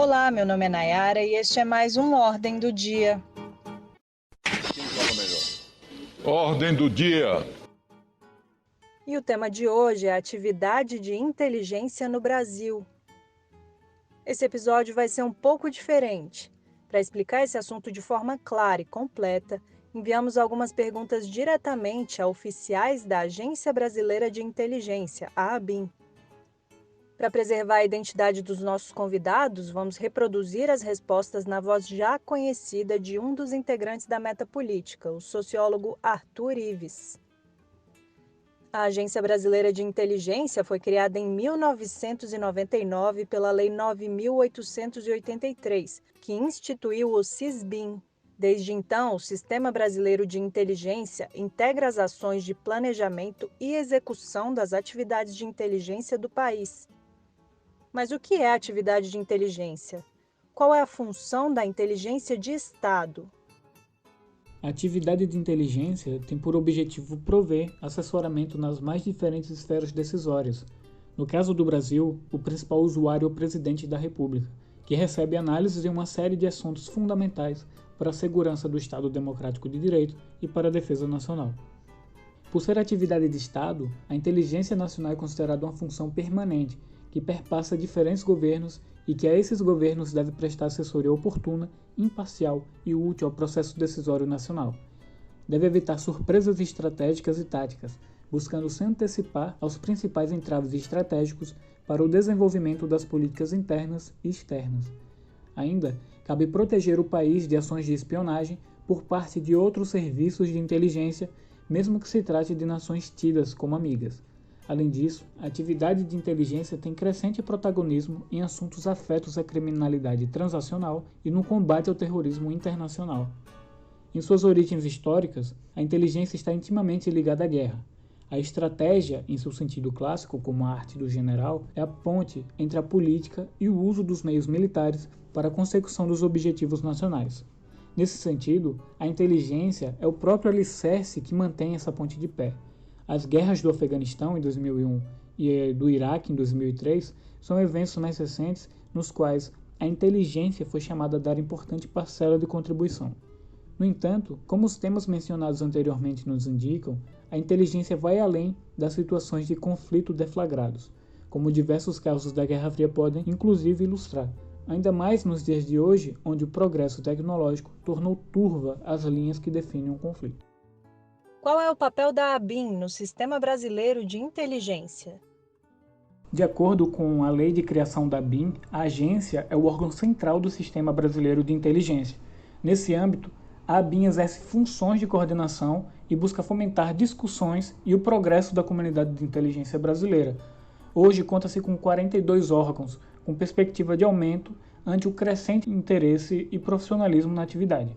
Olá, meu nome é Nayara e este é mais um Ordem do Dia. Quem fala melhor? Ordem do dia. E o tema de hoje é a atividade de inteligência no Brasil. Esse episódio vai ser um pouco diferente. Para explicar esse assunto de forma clara e completa, enviamos algumas perguntas diretamente a oficiais da Agência Brasileira de Inteligência, a ABIN. Para preservar a identidade dos nossos convidados, vamos reproduzir as respostas na voz já conhecida de um dos integrantes da Meta Política, o sociólogo Arthur Ives. A Agência Brasileira de Inteligência foi criada em 1999 pela Lei 9.883, que instituiu o SISBIN. Desde então, o Sistema Brasileiro de Inteligência integra as ações de planejamento e execução das atividades de inteligência do país. Mas o que é a atividade de inteligência? Qual é a função da inteligência de Estado? A atividade de inteligência tem por objetivo prover assessoramento nas mais diferentes esferas decisórias. No caso do Brasil, o principal usuário é o Presidente da República, que recebe análises em uma série de assuntos fundamentais para a segurança do Estado Democrático de Direito e para a defesa nacional. Por ser atividade de Estado, a inteligência nacional é considerada uma função permanente, que perpassa diferentes governos e que a esses governos deve prestar assessoria oportuna, imparcial e útil ao processo decisório nacional. Deve evitar surpresas estratégicas e táticas, buscando se antecipar aos principais entraves estratégicos para o desenvolvimento das políticas internas e externas. Ainda, cabe proteger o país de ações de espionagem por parte de outros serviços de inteligência, mesmo que se trate de nações tidas como amigas. Além disso, a atividade de inteligência tem crescente protagonismo em assuntos afetos à criminalidade transacional e no combate ao terrorismo internacional. Em suas origens históricas, a inteligência está intimamente ligada à guerra. A estratégia, em seu sentido clássico, como a arte do general, é a ponte entre a política e o uso dos meios militares para a consecução dos objetivos nacionais. Nesse sentido, a inteligência é o próprio alicerce que mantém essa ponte de pé. As guerras do Afeganistão em 2001 e do Iraque em 2003 são eventos mais recentes nos quais a inteligência foi chamada a dar importante parcela de contribuição. No entanto, como os temas mencionados anteriormente nos indicam, a inteligência vai além das situações de conflito deflagrados, como diversos casos da Guerra Fria podem inclusive ilustrar, ainda mais nos dias de hoje, onde o progresso tecnológico tornou turva as linhas que definem um conflito. Qual é o papel da ABIN no Sistema Brasileiro de Inteligência? De acordo com a lei de criação da ABIN, a agência é o órgão central do Sistema Brasileiro de Inteligência. Nesse âmbito, a ABIN exerce funções de coordenação e busca fomentar discussões e o progresso da comunidade de inteligência brasileira. Hoje conta-se com 42 órgãos, com perspectiva de aumento ante o crescente interesse e profissionalismo na atividade.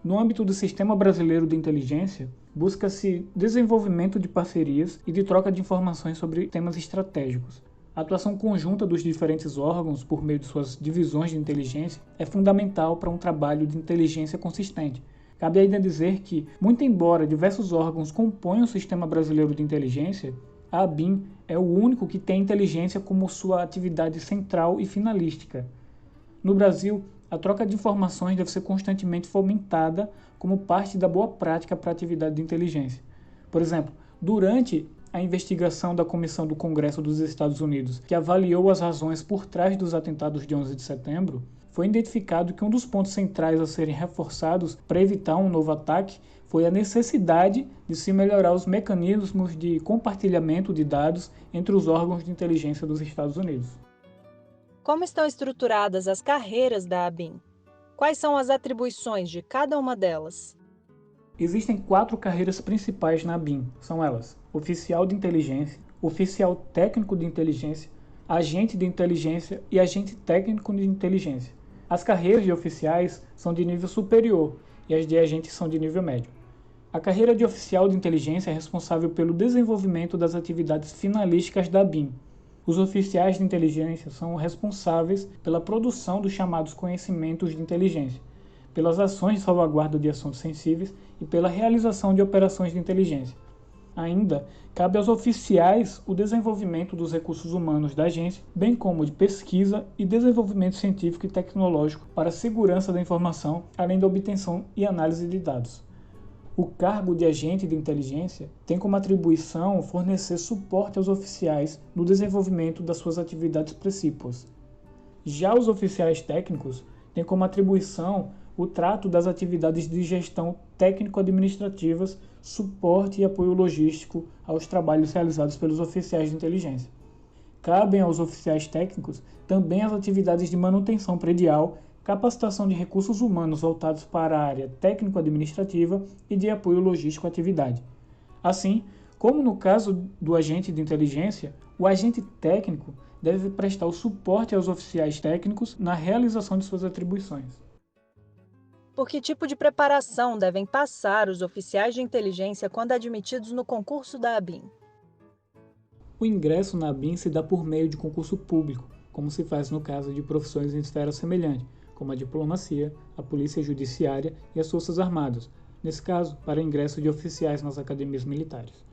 No âmbito do Sistema Brasileiro de Inteligência, busca-se desenvolvimento de parcerias e de troca de informações sobre temas estratégicos. A atuação conjunta dos diferentes órgãos, por meio de suas divisões de inteligência, é fundamental para um trabalho de inteligência consistente. Cabe ainda dizer que, muito embora diversos órgãos componham o Sistema Brasileiro de Inteligência, a ABIN é o único que tem inteligência como sua atividade central e finalística. No Brasil, a troca de informações deve ser constantemente fomentada como parte da boa prática para a atividade de inteligência. Por exemplo, durante a investigação da Comissão do Congresso dos Estados Unidos, que avaliou as razões por trás dos atentados de 11 de setembro, foi identificado que um dos pontos centrais a serem reforçados para evitar um novo ataque foi a necessidade de se melhorar os mecanismos de compartilhamento de dados entre os órgãos de inteligência dos Estados Unidos. Como estão estruturadas as carreiras da ABIN? Quais são as atribuições de cada uma delas? Existem 4 carreiras principais na ABIN. São elas: oficial de inteligência, oficial técnico de inteligência, agente de inteligência e agente técnico de inteligência. As carreiras de oficiais são de nível superior e as de agentes são de nível médio. A carreira de oficial de inteligência é responsável pelo desenvolvimento das atividades finalísticas da ABIN. Os oficiais de inteligência são responsáveis pela produção dos chamados conhecimentos de inteligência, pelas ações de salvaguarda de assuntos sensíveis e pela realização de operações de inteligência. Ainda, cabe aos oficiais o desenvolvimento dos recursos humanos da agência, bem como de pesquisa e desenvolvimento científico e tecnológico para a segurança da informação, além da obtenção e análise de dados. O cargo de agente de inteligência tem como atribuição fornecer suporte aos oficiais no desenvolvimento das suas atividades precípuas. Já os oficiais técnicos têm como atribuição o trato das atividades de gestão técnico-administrativas, suporte e apoio logístico aos trabalhos realizados pelos oficiais de inteligência. Cabem aos oficiais técnicos também as atividades de manutenção predial, capacitação de recursos humanos voltados para a área técnico-administrativa e de apoio logístico à atividade. Assim, como no caso do agente de inteligência, o agente técnico deve prestar o suporte aos oficiais técnicos na realização de suas atribuições. Por que tipo de preparação devem passar os oficiais de inteligência quando admitidos no concurso da ABIN? O ingresso na ABIN se dá por meio de concurso público, como se faz no caso de profissões em esfera semelhante, como a diplomacia, a polícia judiciária e as forças armadas, nesse caso, para o ingresso de oficiais nas academias militares.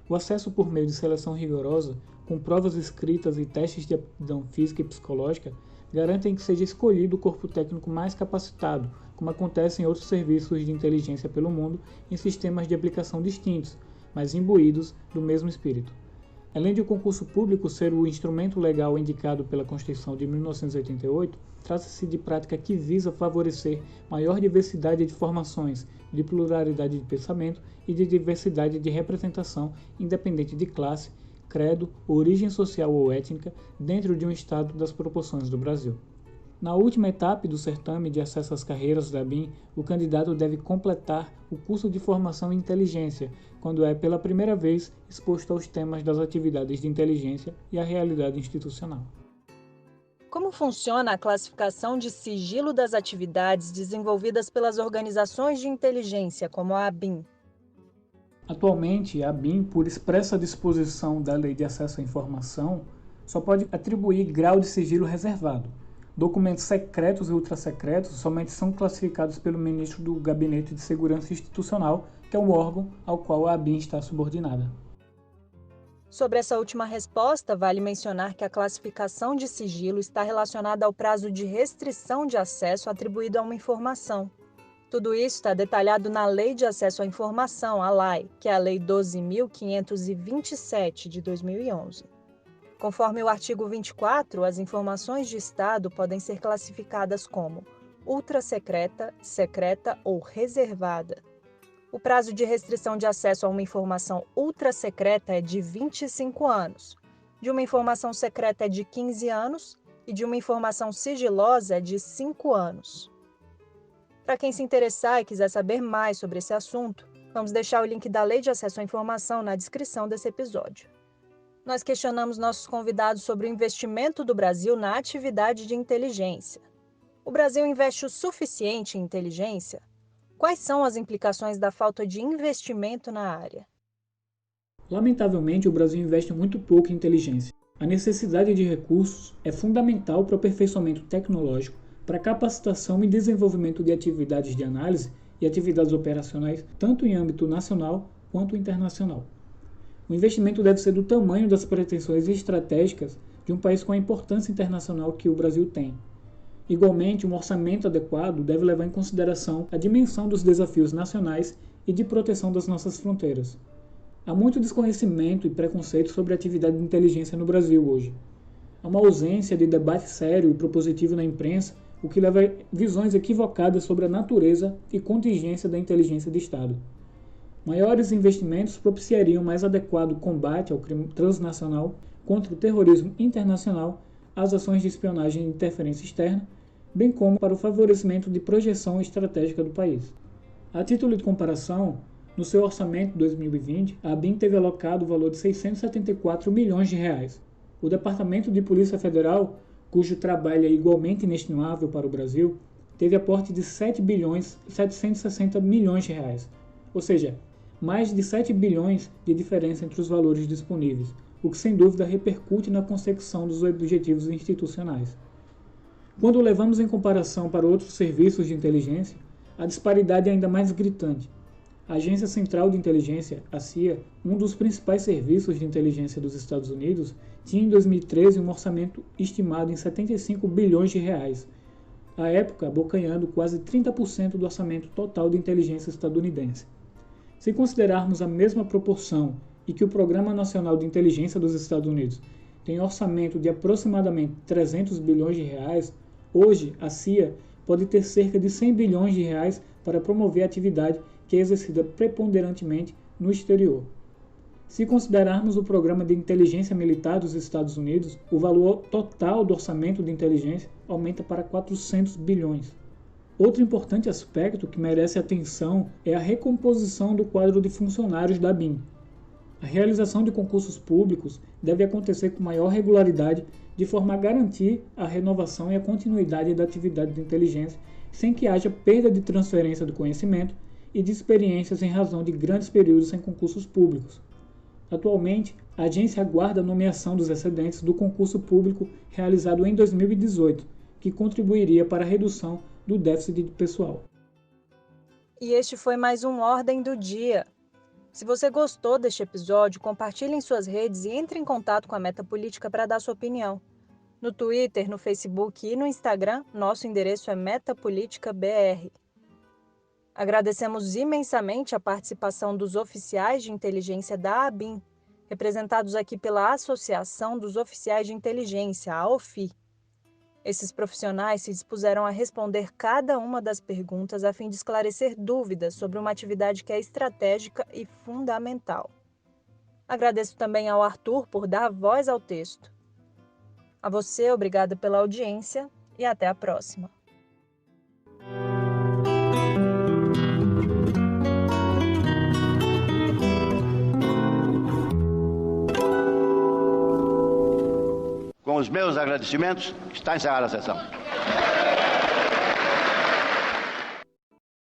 O acesso por meio de seleção rigorosa, com provas escritas e testes de aptidão física e psicológica, garantem que seja escolhido o corpo técnico mais capacitado, como acontece em outros serviços de inteligência pelo mundo, em sistemas de aplicação distintos, mas imbuídos do mesmo espírito. Além de o concurso público ser o instrumento legal indicado pela Constituição de 1988, trata-se de prática que visa favorecer maior diversidade de formações, de pluralidade de pensamento e de diversidade de representação, independente de classe, credo, origem social ou étnica, dentro de um estado das proporções do Brasil. Na última etapa do certame de acesso às carreiras da ABIN, o candidato deve completar o curso de formação em inteligência, quando é pela primeira vez exposto aos temas das atividades de inteligência e à realidade institucional. Como funciona a classificação de sigilo das atividades desenvolvidas pelas organizações de inteligência, como a ABIN? Atualmente, a ABIN, por expressa disposição da Lei de Acesso à Informação, só pode atribuir grau de sigilo reservado. Documentos secretos e ultrassecretos somente são classificados pelo ministro do Gabinete de Segurança Institucional, que é o órgão ao qual a ABIN está subordinada. Sobre essa última resposta, vale mencionar que a classificação de sigilo está relacionada ao prazo de restrição de acesso atribuído a uma informação. Tudo isso está detalhado na Lei de Acesso à Informação, a LAI, que é a Lei 12.527 de 2011. Conforme o artigo 24, as informações de Estado podem ser classificadas como ultrassecreta, secreta ou reservada. O prazo de restrição de acesso a uma informação ultrassecreta é de 25 anos, de uma informação secreta é de 15 anos e de uma informação sigilosa é de 5 anos. Para quem se interessar e quiser saber mais sobre esse assunto, vamos deixar o link da Lei de Acesso à Informação na descrição desse episódio. Nós questionamos nossos convidados sobre o investimento do Brasil na atividade de inteligência. O Brasil investe o suficiente em inteligência? Quais são as implicações da falta de investimento na área? Lamentavelmente, o Brasil investe muito pouco em inteligência. A necessidade de recursos é fundamental para o aperfeiçoamento tecnológico, para a capacitação e desenvolvimento de atividades de análise e atividades operacionais, tanto em âmbito nacional quanto internacional. O investimento deve ser do tamanho das pretensões estratégicas de um país com a importância internacional que o Brasil tem. Igualmente, um orçamento adequado deve levar em consideração a dimensão dos desafios nacionais e de proteção das nossas fronteiras. Há muito desconhecimento e preconceito sobre a atividade de inteligência no Brasil hoje. Há uma ausência de debate sério e propositivo na imprensa, o que leva a visões equivocadas sobre a natureza e contingência da inteligência de Estado. Maiores investimentos propiciariam mais adequado combate ao crime transnacional, contra o terrorismo internacional, as ações de espionagem e interferência externa, bem como para o favorecimento de projeção estratégica do país. A título de comparação, no seu orçamento 2020, a ABIN teve alocado o valor de 674 milhões de reais. O Departamento de Polícia Federal, cujo trabalho é igualmente inestimável para o Brasil, teve aporte de 7 bilhões 760 milhões de reais, ou seja, mais de 7 bilhões de diferença entre os valores disponíveis, o que sem dúvida repercute na consecução dos objetivos institucionais. Quando levamos em comparação para outros serviços de inteligência, a disparidade é ainda mais gritante. A Agência Central de Inteligência, a CIA, um dos principais serviços de inteligência dos Estados Unidos, tinha em 2013 um orçamento estimado em 75 bilhões de reais, à época abocanhando quase 30% do orçamento total de inteligência estadunidense. Se considerarmos a mesma proporção e que o Programa Nacional de Inteligência dos Estados Unidos tem orçamento de aproximadamente 300 bilhões de reais, hoje a CIA pode ter cerca de 100 bilhões de reais para promover a atividade que é exercida preponderantemente no exterior. Se considerarmos o Programa de Inteligência Militar dos Estados Unidos, o valor total do orçamento de inteligência aumenta para 400 bilhões. Outro importante aspecto que merece atenção é a recomposição do quadro de funcionários da ABIN. A realização de concursos públicos deve acontecer com maior regularidade, de forma a garantir a renovação e a continuidade da atividade de inteligência, sem que haja perda de transferência do conhecimento e de experiências em razão de grandes períodos sem concursos públicos. Atualmente, a agência aguarda a nomeação dos excedentes do concurso público realizado em 2018, que contribuiria para a redução do déficit de pessoal. E este foi mais um Ordem do Dia. Se você gostou deste episódio, compartilhe em suas redes e entre em contato com a Meta Política para dar sua opinião. No Twitter, no Facebook e no Instagram, nosso endereço é MetaPolíticaBR. Agradecemos imensamente a participação dos oficiais de inteligência da ABIN, representados aqui pela Associação dos Oficiais de Inteligência, a AOFI. Esses profissionais se dispuseram a responder cada uma das perguntas a fim de esclarecer dúvidas sobre uma atividade que é estratégica e fundamental. Agradeço também ao Arthur por dar voz ao texto. A você, obrigada pela audiência e até a próxima. Com os meus agradecimentos, está encerrada a sessão.